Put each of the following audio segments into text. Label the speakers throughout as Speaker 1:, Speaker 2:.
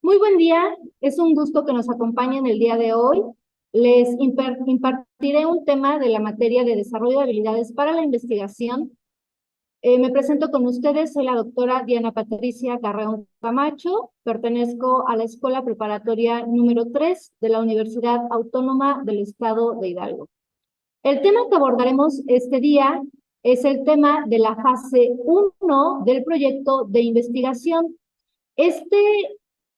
Speaker 1: Muy buen día, es un gusto que nos acompañen el día de hoy. Les impartiré un tema de la materia de desarrollo de habilidades para la investigación. Me presento con ustedes, soy la doctora Diana Patricia Carreón Camacho, pertenezco a la Escuela Preparatoria número 3 de la Universidad Autónoma del Estado de Hidalgo. El tema que abordaremos este día es el tema de la fase 1 del proyecto de investigación. Este,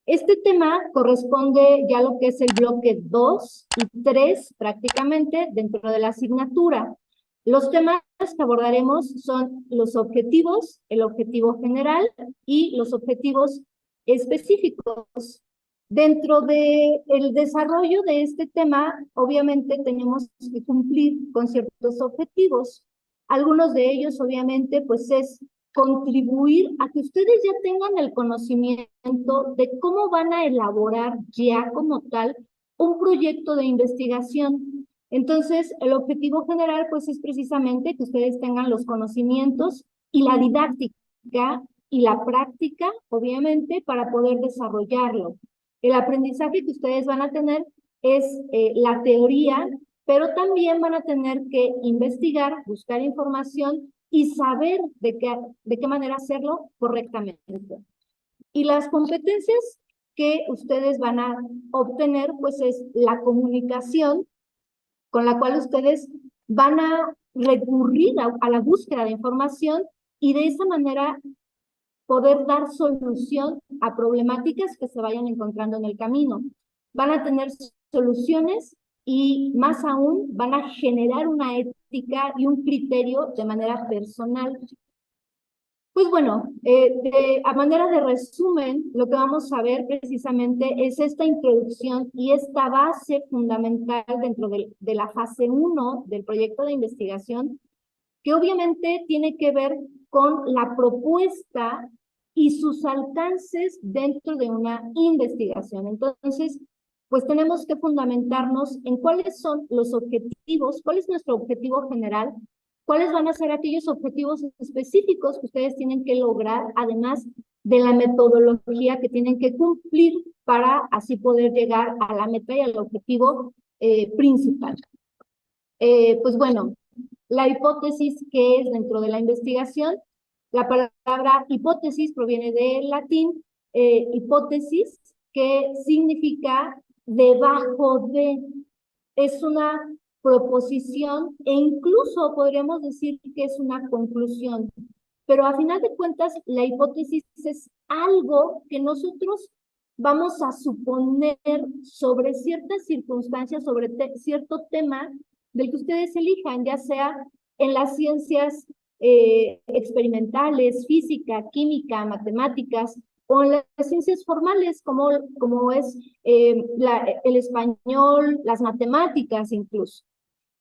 Speaker 1: este tema corresponde ya a lo que es el bloque 2 y 3 prácticamente dentro de la asignatura. Los temas que abordaremos son los objetivos, el objetivo general y los objetivos específicos. Dentro del desarrollo de este tema, obviamente tenemos que cumplir con ciertos objetivos. Algunos de ellos, obviamente, pues es contribuir a que ustedes ya tengan el conocimiento de cómo van a elaborar ya como tal un proyecto de investigación. Entonces, el objetivo general, pues, es precisamente que ustedes tengan los conocimientos y la didáctica y la práctica, obviamente, para poder desarrollarlo. El aprendizaje que ustedes van a tener es la teoría, pero también van a tener que investigar, buscar información y saber de qué manera hacerlo correctamente. Y las competencias que ustedes van a obtener, pues es la comunicación con la cual ustedes van a recurrir a la búsqueda de información y de esa manera poder dar solución a problemáticas que se vayan encontrando en el camino. Van a tener soluciones y más aún van a generar una ética y un criterio de manera personal. Pues bueno, a manera de resumen, lo que vamos a ver precisamente es esta introducción y esta base fundamental dentro de la fase 1 del proyecto de investigación, que obviamente tiene que ver con la propuesta y sus alcances dentro de una investigación. Entonces, pues tenemos que fundamentarnos en cuáles son los objetivos, cuál es nuestro objetivo general, cuáles van a ser aquellos objetivos específicos que ustedes tienen que lograr, además de la metodología que tienen que cumplir para así poder llegar a la meta y al objetivo principal. Pues bueno, la hipótesis que es dentro de la investigación, la palabra hipótesis proviene del latín hipótesis, que significa debajo de, es una proposición e incluso podríamos decir que es una conclusión. Pero a final de cuentas, la hipótesis es algo que nosotros vamos a suponer sobre ciertas circunstancias, sobre cierto tema del que ustedes elijan, ya sea en las ciencias experimentales, física, química, matemáticas, o en las ciencias formales, como es el español, las matemáticas incluso.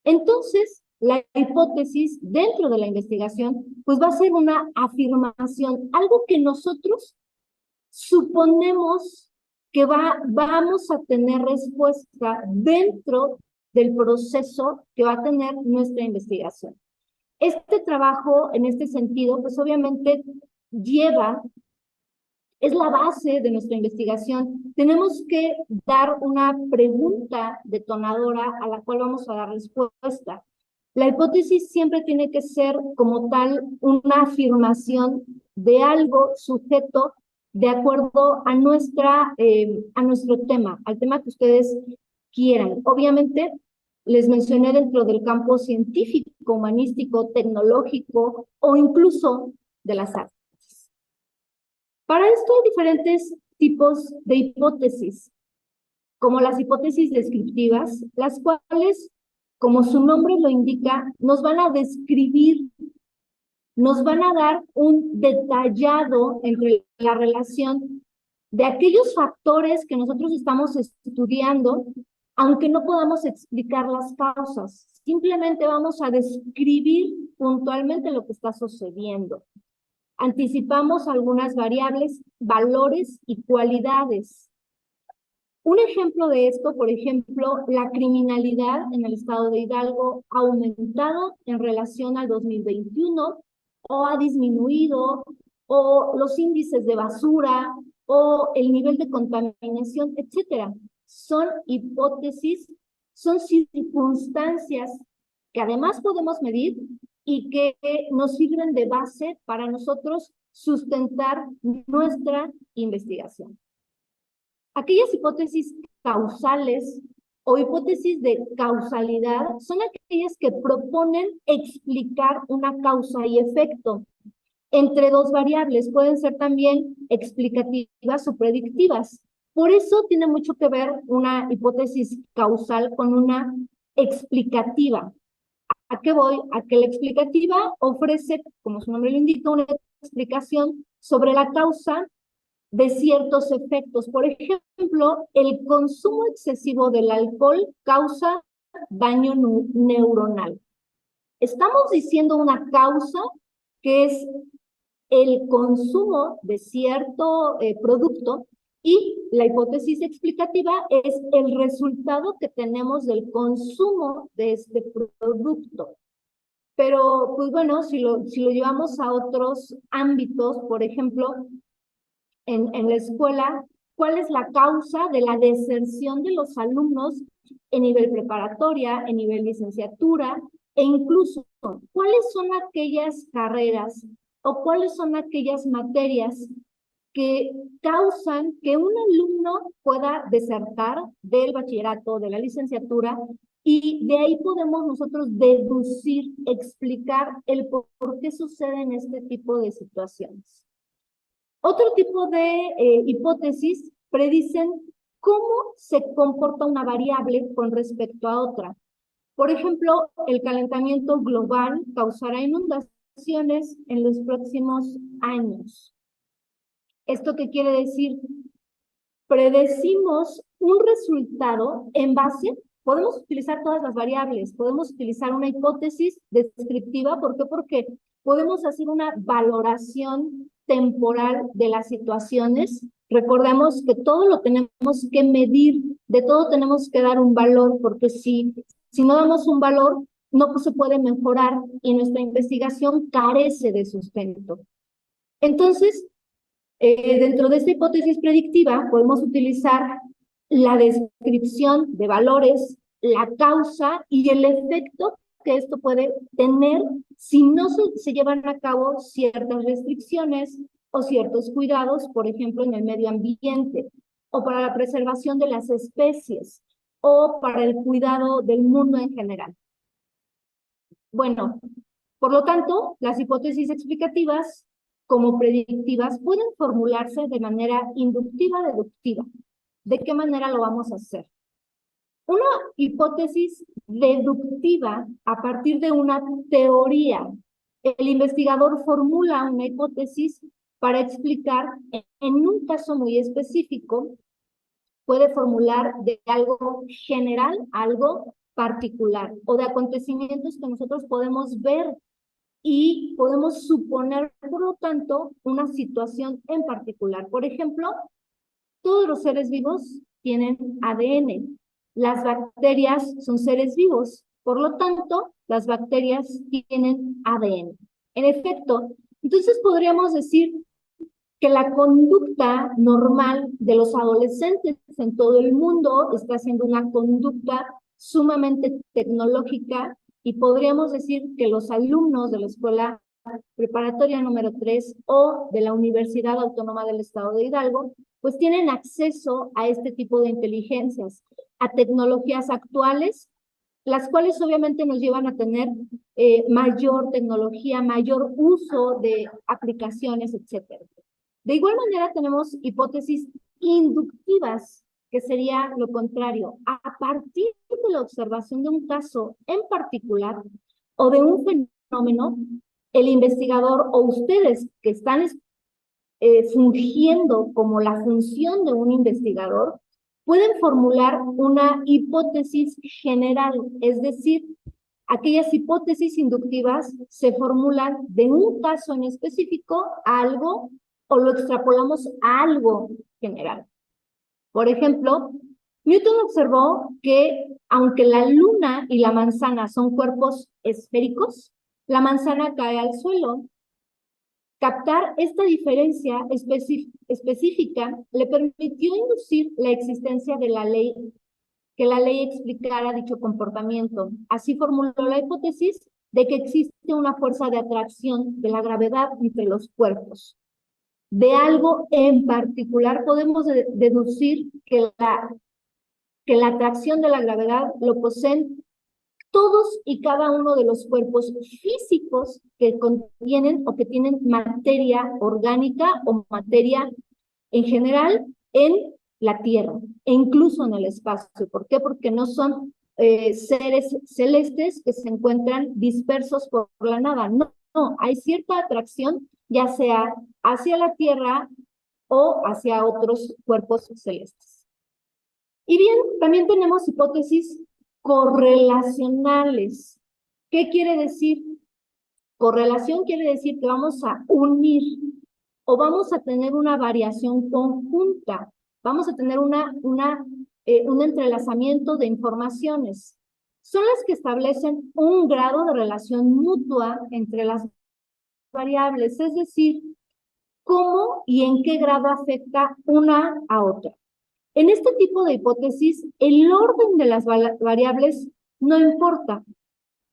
Speaker 1: Entonces, la hipótesis dentro de la investigación, pues va a ser una afirmación, algo que nosotros suponemos que vamos a tener respuesta dentro del proceso que va a tener nuestra investigación. Este trabajo, en este sentido, pues obviamente es la base de nuestra investigación. Tenemos que dar una pregunta detonadora a la cual vamos a dar respuesta. La hipótesis siempre tiene que ser como tal una afirmación de algo sujeto de acuerdo a nuestro tema, al tema que ustedes quieran. Obviamente, les mencioné dentro del campo científico, humanístico, tecnológico o incluso de las artes. Para esto hay diferentes tipos de hipótesis, como las hipótesis descriptivas, las cuales, como su nombre lo indica, nos van a describir, nos van a dar un detallado entre la relación de aquellos factores que nosotros estamos estudiando, aunque no podamos explicar las causas. Simplemente vamos a describir puntualmente lo que está sucediendo. Anticipamos algunas variables, valores y cualidades. Un ejemplo de esto, por ejemplo, la criminalidad en el estado de Hidalgo ha aumentado en relación al 2021 o ha disminuido, o los índices de basura, o el nivel de contaminación, etcétera. Son hipótesis, son circunstancias que además podemos medir y que nos sirven de base para nosotros sustentar nuestra investigación. Aquellas hipótesis causales o hipótesis de causalidad son aquellas que proponen explicar una causa y efecto entre dos variables. Pueden ser también explicativas o predictivas. Por eso tiene mucho que ver una hipótesis causal con una explicativa. ¿A qué voy? A que la explicativa ofrece, como su nombre lo indica, una explicación sobre la causa de ciertos efectos. Por ejemplo, el consumo excesivo del alcohol causa daño neuronal. Estamos diciendo una causa que es el consumo de cierto producto, y la hipótesis explicativa es el resultado que tenemos del consumo de este producto. Pero, pues bueno, si lo llevamos a otros ámbitos, por ejemplo, en la escuela, ¿cuál es la causa de la deserción de los alumnos en nivel preparatoria, en nivel licenciatura, e incluso cuáles son aquellas carreras o cuáles son aquellas materias que causan que un alumno pueda desertar del bachillerato, de la licenciatura, y de ahí podemos nosotros deducir, explicar el por qué suceden este tipo de situaciones? Otro tipo de hipótesis predicen cómo se comporta una variable con respecto a otra. Por ejemplo, el calentamiento global causará inundaciones en los próximos años. ¿Esto qué quiere decir? Predecimos un resultado en base, podemos utilizar todas las variables, podemos utilizar una hipótesis descriptiva. ¿Por qué? Porque podemos hacer una valoración temporal de las situaciones. Recordemos que todo lo tenemos que medir, de todo tenemos que dar un valor, porque si no damos un valor, no se puede mejorar y nuestra investigación carece de sustento. Entonces, dentro de esta hipótesis predictiva podemos utilizar la descripción de valores, la causa y el efecto que esto puede tener si no se llevan a cabo ciertas restricciones o ciertos cuidados, por ejemplo, en el medio ambiente, o para la preservación de las especies, o para el cuidado del mundo en general. Bueno, por lo tanto, las hipótesis explicativas como predictivas pueden formularse de manera inductiva-deductiva. ¿De qué manera lo vamos a hacer? Una hipótesis deductiva a partir de una teoría. El investigador formula una hipótesis para explicar, en un caso muy específico, puede formular de algo general a algo particular, o de acontecimientos que nosotros podemos ver y podemos suponer, por lo tanto, una situación en particular. Por ejemplo, todos los seres vivos tienen ADN. Las bacterias son seres vivos, por lo tanto, las bacterias tienen ADN. En efecto, entonces podríamos decir que la conducta normal de los adolescentes en todo el mundo está siendo una conducta sumamente tecnológica, y podríamos decir que los alumnos de la escuela preparatoria número 3 o de la Universidad Autónoma del Estado de Hidalgo, pues tienen acceso a este tipo de inteligencias, a tecnologías actuales, las cuales obviamente nos llevan a tener mayor tecnología, mayor uso de aplicaciones, etcétera. De igual manera tenemos hipótesis inductivas, que sería lo contrario. A partir de la observación de un caso en particular o de un fenómeno, el investigador o ustedes que están fungiendo como la función de un investigador, pueden formular una hipótesis general, es decir, aquellas hipótesis inductivas se formulan de un caso en específico a algo, o lo extrapolamos a algo general. Por ejemplo, Newton observó que aunque la luna y la manzana son cuerpos esféricos, la manzana cae al suelo. Captar esta diferencia específica le permitió inducir la existencia de la ley, que la ley explicara dicho comportamiento. Así formuló la hipótesis de que existe una fuerza de atracción de la gravedad entre los cuerpos. De algo en particular podemos deducir que la atracción de la gravedad lo poseen todos y cada uno de los cuerpos físicos que contienen o que tienen materia orgánica o materia en general en la Tierra e incluso en el espacio. ¿Por qué? Porque no son seres celestes que se encuentran dispersos por la nada. No, no, hay cierta atracción, ya sea hacia la Tierra o hacia otros cuerpos celestes. Y bien, también tenemos hipótesis correlacionales. ¿Qué quiere decir? Correlación quiere decir que vamos a unir o vamos a tener una variación conjunta. Vamos a tener un entrelazamiento de informaciones. Son las que establecen un grado de relación mutua entre las variables, es decir, cómo y en qué grado afecta una a otra. En este tipo de hipótesis, el orden de las variables no importa.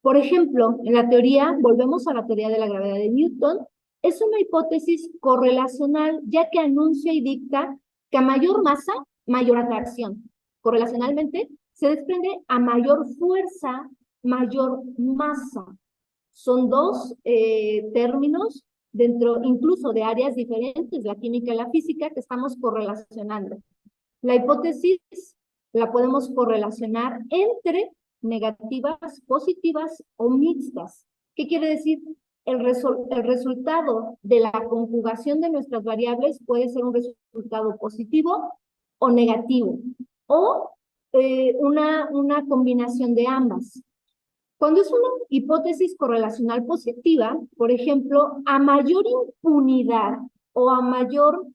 Speaker 1: Por ejemplo, en la teoría, volvemos a la teoría de la gravedad de Newton, es una hipótesis correlacional, ya que anuncia y dicta que a mayor masa, mayor atracción. Correlacionalmente, se desprende a mayor fuerza, mayor masa. Son dos términos dentro incluso de áreas diferentes, la química y la física, que estamos correlacionando. La hipótesis la podemos correlacionar entre negativas, positivas o mixtas. ¿Qué quiere decir? El resultado de la conjugación de nuestras variables puede ser un resultado positivo o negativo, o una combinación de ambas. Cuando es una hipótesis correlacional positiva, por ejemplo, a mayor impunidad o a mayor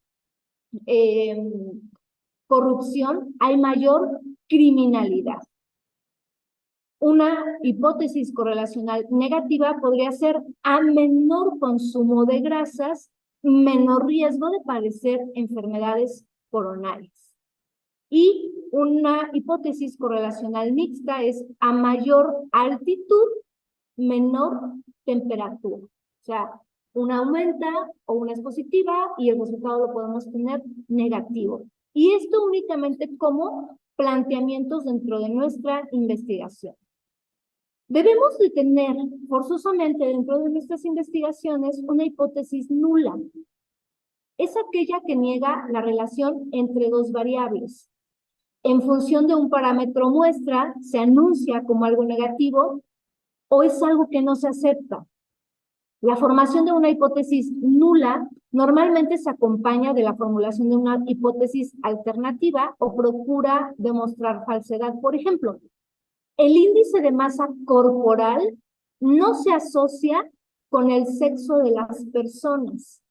Speaker 1: corrupción, hay mayor criminalidad. Una hipótesis correlacional negativa podría ser a menor consumo de grasas, menor riesgo de padecer enfermedades coronarias. Y una hipótesis correlacional mixta es a mayor altitud, menor temperatura. O sea, una aumenta o una es positiva y el resultado lo podemos tener negativo. Y esto únicamente como planteamientos dentro de nuestra investigación. Debemos de tener forzosamente dentro de nuestras investigaciones una hipótesis nula. Es aquella que niega la relación entre dos variables. En función de un parámetro muestra, se anuncia como algo negativo o es algo que no se acepta. La formación de una hipótesis nula normalmente se acompaña de la formulación de una hipótesis alternativa o procura demostrar falsedad. Por ejemplo, el índice de masa corporal no se asocia con el sexo de las personas.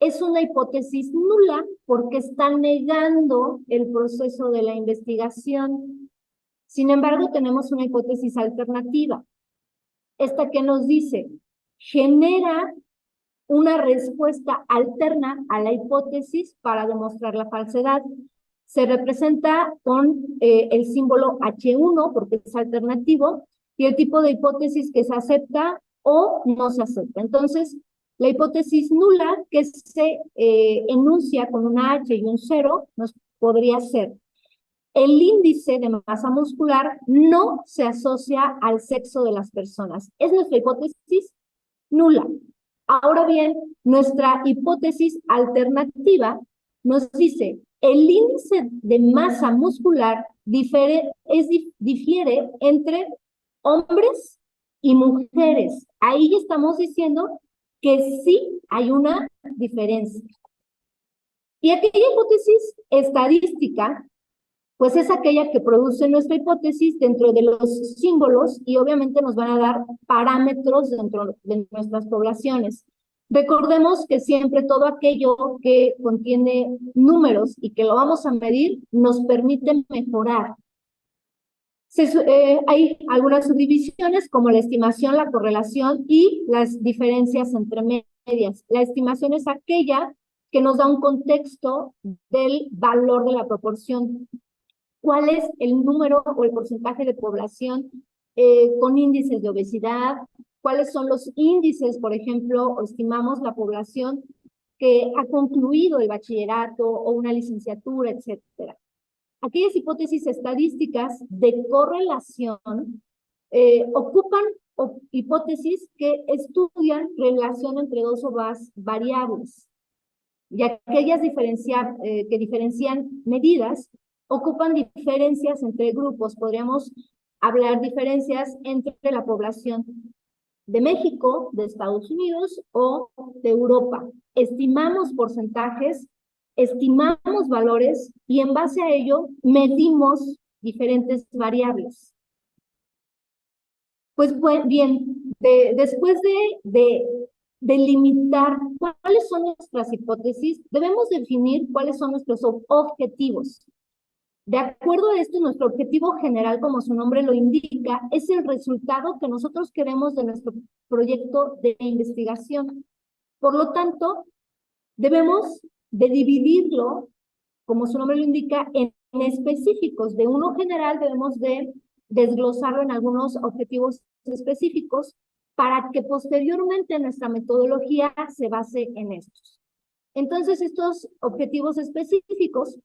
Speaker 1: Es una hipótesis nula porque está negando el proceso de la investigación. Sin embargo, tenemos una hipótesis alternativa. Esta que nos dice, genera una respuesta alterna a la hipótesis para demostrar la falsedad. Se representa con el símbolo H1 porque es alternativo y el tipo de hipótesis que se acepta o no se acepta. Entonces, la hipótesis nula que se enuncia con una H y un 0 nos podría ser: el índice de masa muscular no se asocia al sexo de las personas. Es nuestra hipótesis nula. Ahora bien, nuestra hipótesis alternativa nos dice, el índice de masa muscular difiere entre hombres y mujeres. Ahí estamos diciendo que sí hay una diferencia. Y aquella hipótesis estadística, pues es aquella que produce nuestra hipótesis dentro de los símbolos y obviamente nos van a dar parámetros dentro de nuestras poblaciones. Recordemos que siempre todo aquello que contiene números y que lo vamos a medir nos permite mejorar. Hay algunas subdivisiones como la estimación, la correlación y las diferencias entre medias. La estimación es aquella que nos da un contexto del valor de la proporción. ¿Cuál es el número o el porcentaje de población con índices de obesidad? ¿Cuáles son los índices, por ejemplo, estimamos la población que ha concluido el bachillerato o una licenciatura, etcétera? Aquellas hipótesis estadísticas de correlación ocupan hipótesis que estudian relación entre dos o más variables. Y aquellas que diferencian medidas ocupan diferencias entre grupos. Podríamos hablar diferencias entre la población de México, de Estados Unidos o de Europa. Estimamos porcentajes, estimamos valores y en base a ello medimos diferentes variables. Pues bien, después de delimitar cuáles son nuestras hipótesis, debemos definir cuáles son nuestros objetivos. De acuerdo a esto, nuestro objetivo general, como su nombre lo indica, es el resultado que nosotros queremos de nuestro proyecto de investigación. Por lo tanto, debemos de dividirlo, como su nombre lo indica, en específicos. De uno general debemos de desglosarlo en algunos objetivos específicos para que posteriormente nuestra metodología se base en estos. Entonces, estos objetivos específicos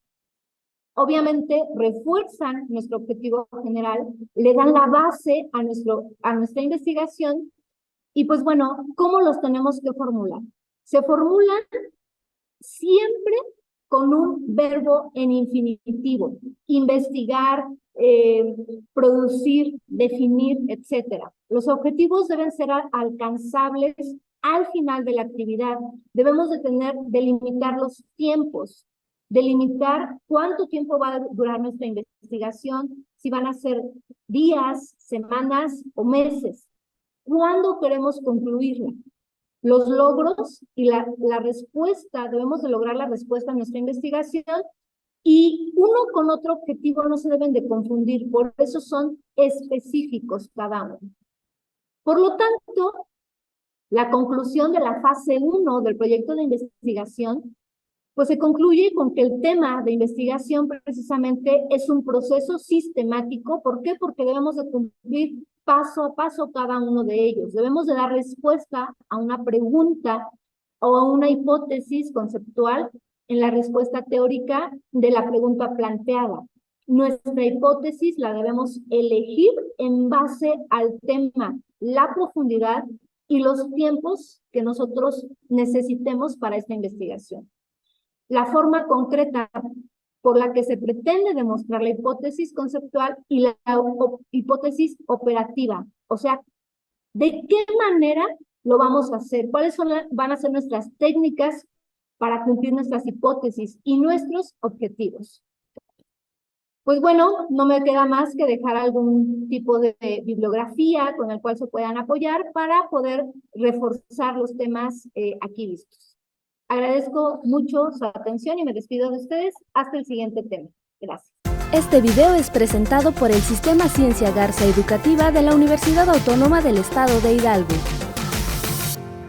Speaker 1: obviamente refuerzan nuestro objetivo general, le dan la base a nuestra investigación y pues bueno, ¿cómo los tenemos que formular? Se formulan siempre con un verbo en infinitivo, investigar, producir, definir, etcétera. Los objetivos deben ser alcanzables al final de la actividad. Debemos delimitar los tiempos, delimitar cuánto tiempo va a durar nuestra investigación, si van a ser días, semanas o meses. ¿Cuándo queremos concluirla? Los logros y la respuesta, debemos de lograr la respuesta a nuestra investigación y uno con otro objetivo no se deben de confundir, por eso son específicos cada uno. Por lo tanto, la conclusión de la fase 1 del proyecto de investigación pues se concluye con que el tema de investigación precisamente es un proceso sistemático. ¿Por qué? Porque debemos de cumplir paso a paso cada uno de ellos. Debemos de dar respuesta a una pregunta o a una hipótesis conceptual en la respuesta teórica de la pregunta planteada. Nuestra hipótesis la debemos elegir en base al tema, la profundidad y los tiempos que nosotros necesitemos para esta investigación. La forma concreta por la que se pretende demostrar la hipótesis conceptual y la hipótesis operativa. O sea, ¿de qué manera lo vamos a hacer? ¿Cuáles van a ser nuestras técnicas para cumplir nuestras hipótesis y nuestros objetivos? Pues bueno, no me queda más que dejar algún tipo de bibliografía con el cual se puedan apoyar para poder reforzar los temas aquí vistos. Agradezco mucho su atención y me despido de ustedes hasta el siguiente tema. Gracias.
Speaker 2: Este video es presentado por el Sistema Ciencia Garza Educativa de la Universidad Autónoma del Estado de Hidalgo.